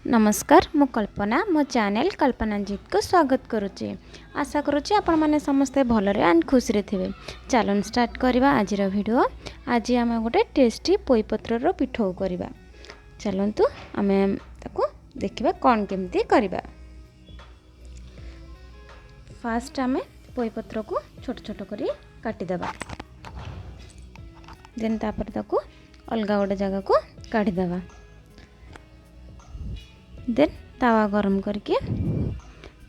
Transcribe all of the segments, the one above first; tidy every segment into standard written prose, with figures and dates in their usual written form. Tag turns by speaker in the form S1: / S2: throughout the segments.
S1: नमस्कार मु कल्पना मो चैनल कल्पना जीत को स्वागत करुच्ची। आशा करुच्ची आपण मैंने समस्ते भलरे एंड खुशी थे। चलन स्टार्ट करवा आज वीडियो। आज आम गोटे टेस्टी पोईपत्र पिठौ करवा। चलतु आम देखा कौन केमती करवा। फास्ट आम पोईपत्र को छोट छोट कर काटिदेबा। देन तापर ताकू अलगा गोटे जगह को काढ़ीदेबा। देन तावा गरम करके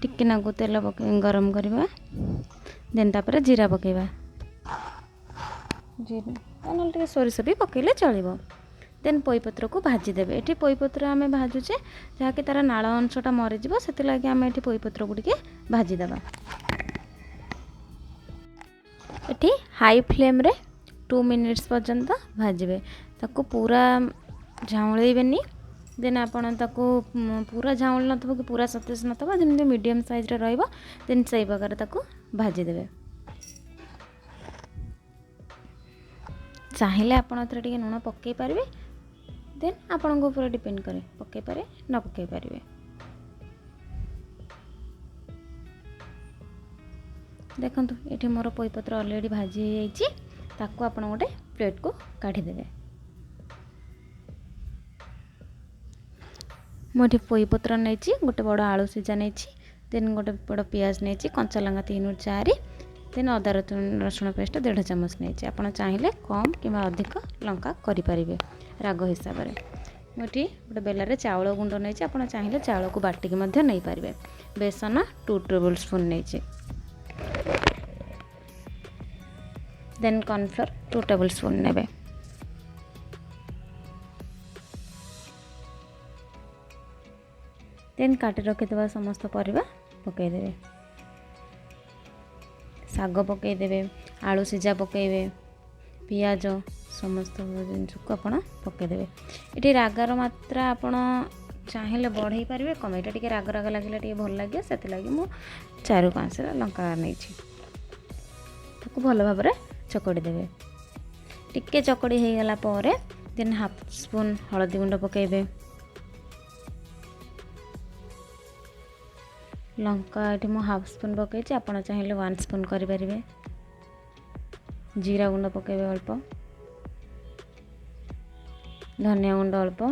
S1: टिके नागु तेल गरम करवा। देन तापर जीरा पकेबा। जीरा ना सोरिष भी पकेले चलिबो। देन पोईपत्र को भाजी देबे। एठी पोईपत्र आमे भाजुचे जहाँकि तार नाळ अंशटा मरी जिवो सेति लागि आमे एठी पोईपत्र गुडिके भाजी देबा। एठी हाई फ्लेम रे 2 मिनिट्स पर्यंत भाजिबे। ताको पूरा झाउळेबेनी। देन आपण ताको पूरा झाउल नथबो कि पूरा सतेज नथबो जेमि मीडियम साइज रे रहइबो। देन सही प्रकार ताको भाजी देबे। चाहिले आपण एथरे टिके नुण पक्के पारिबे। देन आपण को ऊपर डिपेंड करे पक्के पारे न पक्के पारिबे। देखंतु एठी मोर पोईपत्र ऑलरेडी भाजी जाईची। ताको आपण गोटे प्लेट को काढी देबे। मोठी पोईपत्र नहीं गोटे बड़ आलू सीझा नहीं। देन गोटे बड़ पियाज नहीं कंचा लंका 3 ରୁ 4। देन अदा रसुण पेस्ट 1.5 चामच नहीं। आप चाहिए कम कि अधिक लंका करें राग हिसाब से। मोटी गोटे बेलार चाउल गुंड नहीं। आप चाहिए चाउल को बाटिक नहीं पारे। बेसन 2 टेबल स्पून नहीं। देन cornflor 2 टेबल स्पून ने। देन काटी रखिदेवा समस्त परिबा पकईदेवे। साग पकईदेवे, आलू सीझा पकईबे, पियाज समस्त जिनस को आप पकईदेवे। ये रागार मात्रा आपण चाहिए बढ़ई पारे कम। यहाँ टी राग राग लगे भल लगे से मुझे 4-5 लंका नहीं। भल भाव चकड़ी देवे। टिके चकड़ी हो गला पर देन 1/2 स्पून हलदी गुंड पकईबे। लंका ये मुझे 1/2 स्पून पकई। आप चाहिए 1 स्पून करें। जीरा गुंड पकईबे अल्प। धनिया गुंड अल्प।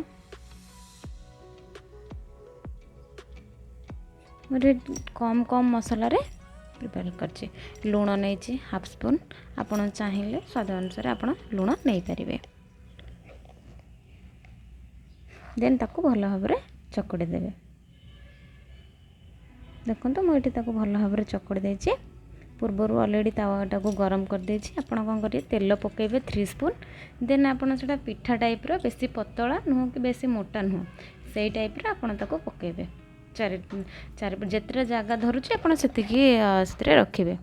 S1: गोटे कम कम मसला रे प्रिपेयर करछि। लुण नहीं 1/2 स्पून। आप चाहिए स्वाद अनुसार आप लुण नहीं पारे। देन ताको भल भाव चकड़ी देवे। देखो मुझे भल भाव चकड़ी देछि। पूर्वर ऑलरेडी तावाटा को गरम कर देछि। आपण कौन करिए तेल पकेबे 3 स्पून। देन आपण सेटा पिठा टाइप रो बेसी पतला नुह कि बेसी मोटा नुह सेई टाइप रो आपण ताको पकेबे। चार जितने जगह धरुचे आपण सेतिकी सेतरे रखिबे।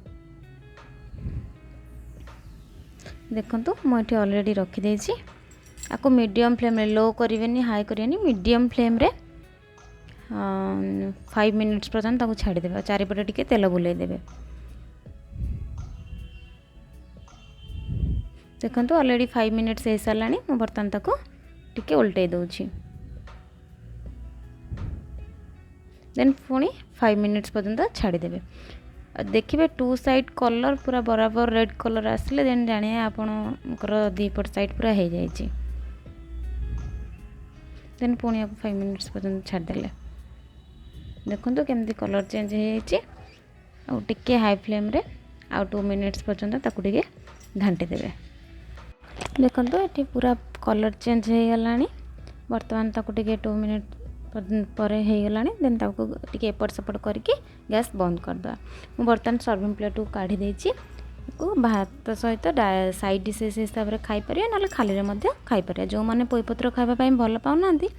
S1: देखंतु मुझे ऑलरेडी रखी देछि। आको मीडियम फ्लेम रे लो करिवेनी हाई करिवेनी मीडियम फ्लेम रे 5 मिनिट्स पर्यंत छाड़ी देबे। चारिपटे टिके तेल बुलाई देबे। देखंतु ऑलरेडी 5 मिनिट्स हो सारानी। मु बर्तन ताको टिके उल्टे दउछि। देन पुणी 5 मिनिट्स पर्यंत छाड़ी देबे। देखिए 2 साइड कलर पूरा बराबर रेड कलर आसिले देन जानिए आपणकर 2 पट साइड पूरा हो जाइए। देन पुणी 5 मिनिट्स पर्यंत छाड़देले। देखो केमती कलर चेंज हो टिके हाई फ्लेम रे 2 मिनिट्स पर्यंत ताकू टिके घांटी देबे। देखो ये पूरा कलर चेंज हो गलानी। बर्तमान ताकू टिके 2 मिनिट पर हो गलानी। देन ताकू टिके एपट सेपट करके गैस बंद करदे। मु बर्तमान सर्विंग प्लेट को काढ़ी देछि। भात सहित साइड डिशेस हिसाब से खाई परिया ना खाली रे मध्य खाई परिया। जो माने पोईपत्र खाइबा पई भल पाउनांती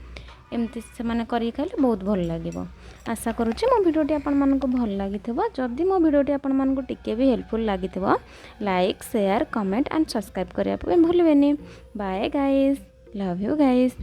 S1: एमती से माने करी खाइले बहुत भल लागिबो। आशा करूछि मो वीडियोटी आपण मानको भल लागिथिबो। जदि मो वीडियोटी आपण मानको टिके भी हेल्पफुल लागिथिबो like share comment and subscribe करिया पे भूलबेनी। Bye guys, love you guys.